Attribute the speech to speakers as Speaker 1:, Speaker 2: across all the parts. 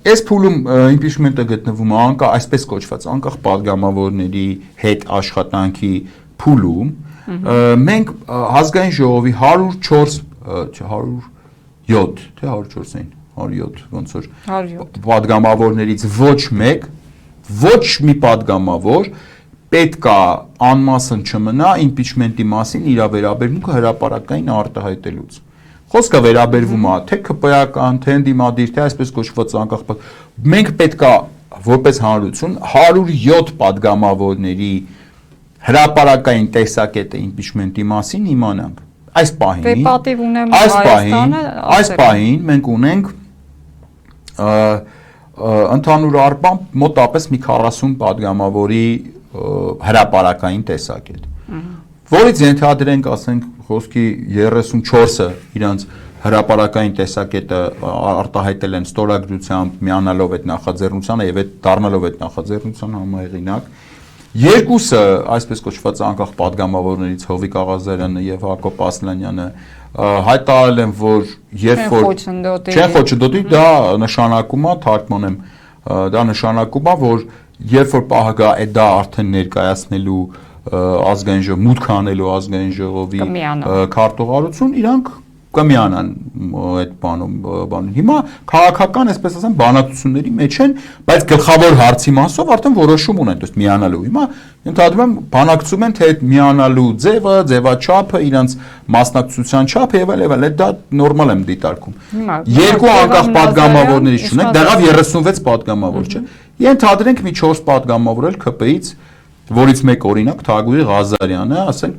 Speaker 1: Այս փուլում impeachment-ը գտնվում է այսպես կոչված անկախ падգամավորների հետ աշխատանքի փուլում, մենք ազգային ժողովի 107 թե 104 էին, 107 ոնց որ падգամավորներից ոչ մի падգամավոր պետքա անմասն չմնա impeachment-ի մասին իր վերաբերմունքը հրապարակային արտահայտելուց։ Խոսքը վերաբերվում է թե ԿՊ-ական, թե ընդդիմադիր, թե այսպես կոչված անկախ մենք պետքա որպես հանրություն 107 падգամավորների հրապարակային տեսակետը impeachment-ի մասին իմանանք։ Այս պահին մենք ունենք ընդհանուր առմամբ մոտապես մի 40 падգամավորի հրապարակային տեսակետ, որից ենթադրենք, ասենք, խոսքի 34-ը իրանց հրապարակային տեսակետը արտահայտել են ստորագրությամբ, միանալով այդ նախաձեռնությանը եւ այդ դառնալով այդ նախաձեռնության համահեղինակ, երկուսը, այսպես կոչված անկախ падգամավորներից Հովիկ Աղազարյանը եւ Հակոբ Ասլանյանը հայտարարել են, որ երբ որ չեն խոչընդոտի, դա նշանակում է, թարգմանեմ, դա նշանակում է, որ երբ որ պահը գա դա արդեն ներկայացնելու ազգային ժողովի մուտք անելու ազգային ժողովի քարտուղարություն, իրանք կմիանան այդ բանում։ Հիմա քաղաքական, այսպես ասեմ, բանակցությունների մեջ են, բայց գլխավոր հարցի մասով արդեն որոշում ունեն, դες միանալու։ Հիմա ընդհանրում եմ բանակցում են, թե այդ միանալու ձևը, ձևաչափը, իրանց մասնակցության չափը եւ այլ, դա նորմալ եմ դիտարկում։ Երկու անկախ падգամավորներից ունենք, դեռավ 36 падգամավոր չէ։ Ենթադրենք մի 4 падգամավոր էլ ԿՊ-ից, որից մեկ օրինակ Թագուհի Ղազարյանը, ասենք,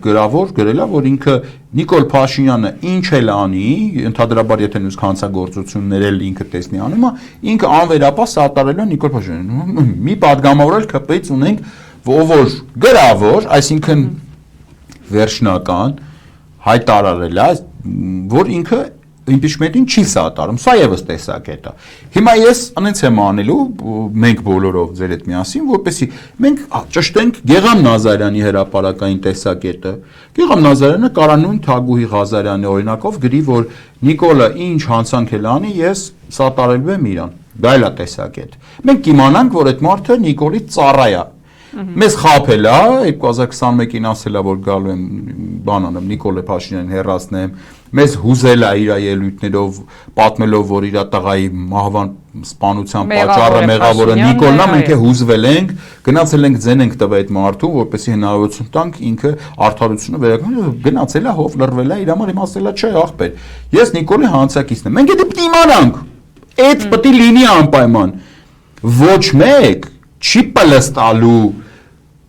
Speaker 1: գրել է, որ ինքը Նիկոլ Փաշինյանը ինչ էլ անի, ընդհանրաբար եթե նույնիսկ հանցագործություններ էլ ինքը տեսնի անում, ինքը անվերապահ սատարելու է Նիկոլ Փաշինյանին։ Մի падգամավոր էլ ԿՊ-ից ունենք, որ գրավոր, այսինքն վերջնական հայտարարել է, որ ինքը impeachment-ին չի սատարում, սա եւս տեսակետ է։ Հիմա ես անենց եմ անելու, մենք բոլորով ձեր հետ միասին, որպեսզի մենք ճշտենք Գեգամ Նազարյանի հրապարակային տեսակետը։ Գեգամ Նազարյանը կարա նույն Թագուհի Ղազարյանի օրինակով գրի, որ Նիկոլը ինչ հանցանք էլ անի, ես սատարելու եմ իրան։ Դա էլ է տեսակետ։ Մենք կիմանանք, որ այդ մարդը Նիկոլի ծառա է։ Մեզ խաբել է 2021-ին ասել է, որ գալու եմ բանանեմ Նիկոլ Փաշինյանին հեռացնեմ, մեզ հուզել է իր ելույթներով, պատմելով, որ իր տղայի մահվան սպանության պատճառը մեղավորը Նիկոլն է, մենք հուզվել ենք, գնացել ենք ձեն ենք տվել այդ մարդուն, որպեսզի հնարավորություն տանք ինքը արդարությունը վերականգնի, գնացել է հով լռվել է, իր համար իմ ասել է, չէ, աղբեր, ես Նիկոլի հանցակիցն եմ։ Մենք դա պետք է իմանանք։ Այդ պետք է լինի անպայման։ Ոչ մեկ չի պլստալու,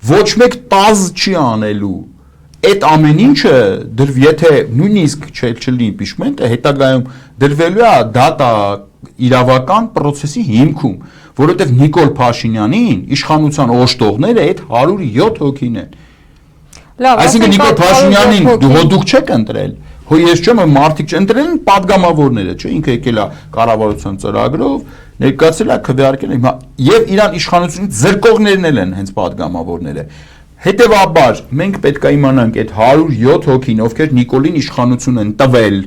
Speaker 1: ոչ մեկ տազ չի անելու։ Այդ ամեն ինչը եթե նույնիսկ չլինի impeachment-ը, հետագայում դրվելու է դատա իրավական process-ի հիմքում, որովհետև Նիկոլ Փաշինյանին իշխանության օժտողները այդ 107 հոգին են։ Այսինքն Նիկոլ Փաշինյանին դուք չեք ընտրել, հո ես չեմ մարդիկ չընտրել են падգամավորները, չէ, ինքը եկել է կառավարության ծրագրով, ներկայացել է քվեարկել եւ իրան իշխանությունից զրկողներն են հենց падգամավորները։ Հետևաբար մենք պետք է իմանանք այդ 107 հոգին, ովքեր Նիկոլին իշխանություն են տվել,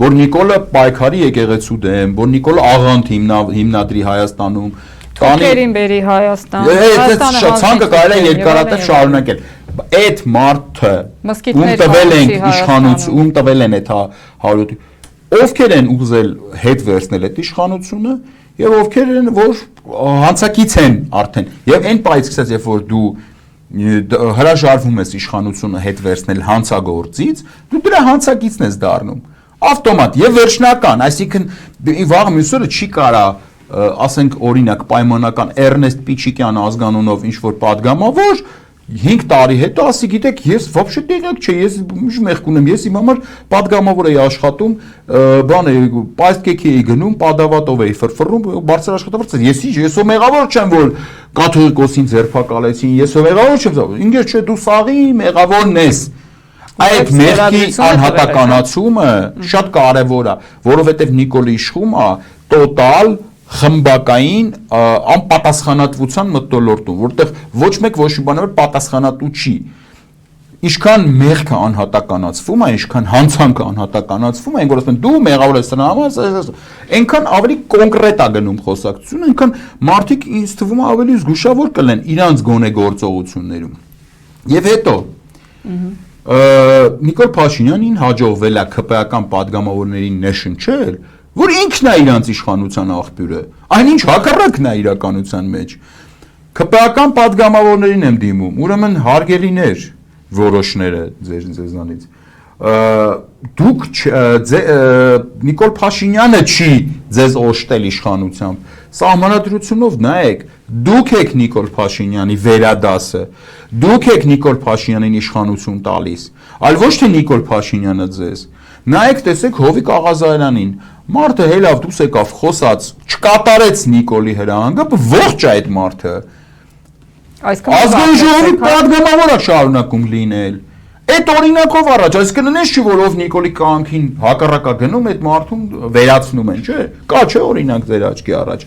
Speaker 1: որ Նիկոլը պայքարի եկեղեցու դեմ, որ Նիկոլը աղանդ հիմնադրի Հայաստանում,
Speaker 2: Թուրքերին բերի Հայաստան,
Speaker 1: ցանկը կարելի է երկարատև շարունակել։ Այդ մարդը ում տվել են իշխանություն, ում տվել են այդ 100-ը, ովքեր են ուզել հետ վերցնել այդ իշխանությունը եւ ովքեր են որ հանցակից են արդեն։ Եվ այն պայից սկսած, երբ որ դու հրաժարվում ես իշխանությունը հետ վերցնել հանցագործից, դու դրա հանցակիցն ես դառնում։ Ավտոմատ եւ վերջնական, այսինքն վաղ մյուսը չի կարա, ասենք օրինակ պայմանական Էրնեստ Պիչիկյան ազգանունով ինչ որ падգամավոր 5 տարի հետո ասի գիտեք ես вообще տեղյակ չէ ես մեղք ունեմ ես իմ համար падգամավոր էի աշխատում բան էի պայսկեքի էի գնում падավատով էի ֆրֆռում բարձր աշխատավարձ ես ո մեղավոր չեմ որ կաթողիկոսին ձերբակալեցին ես ո մեղավոր չեմ ինքեր չէ դու սաղի մեղավորն ես այդ մեղքի անհատականացումը շատ կարևոր է որովհետև Նիկոլի իշխումը տոտալ խմբակային անպատասխանատվության մթնոլորտում, որտեղ ոչ մեկ ոչ մի բանավոր պատասխանատու չի։ Ինչքան մեղքը անհատականացվում է, ինչքան հանցանքը անհատականացվում է, այն որ ասում են դու մեղավոր ես դրա համար, այնքան ավելի կոնկրետ է գնում խոսակցությունը, այնքան մարդիկ ինձ թվում է ավելի զգուշավոր կլեն իրանց գոնե գործողություններում։ Եվ հետո Նիկոլ Փաշինյանին հաջողվել է ՔՊ-ական падգամավորներին ներշնչել, որ ինքն է իրանց իշխանության աղբյուրը, այնինչ հակառակն է իրականության մեջ։ ՔՊ-ական падգամավորներին եմ դիմում, ուրեմն հարգելիներ որոշները ձեզանից դուք Նիկոլ Փաշինյանը չի ձեզ օժտել իշխանությամբ, սահմանադրությունով նայեք, դուք եք Նիկոլ Փաշինյանի վերադասը, դուք եք Նիկոլ Փաշինյանին իշխանություն տալիս, այլ ոչ թե Նիկոլ Փաշինյանը ձեզ։ Նայեք, տեսեք Հովիկ Աղազարյանին, մարդը հելավ դուրս եկավ, խոսած, չկատարեց Նիկոլի հրահանգը, ողջ այդ մարդը։ Ազգային ժողովի падգամավոր է շարունակում լինել։ Այդ օրինակով առաջ, այսինքն նենց չի, որ ով Նիկոլի կյանքին հակառակա գնում, այդ մարդուն վերացնում են, չէ՞։ Կա չէ օրինակ ձեր աչքի առաջ։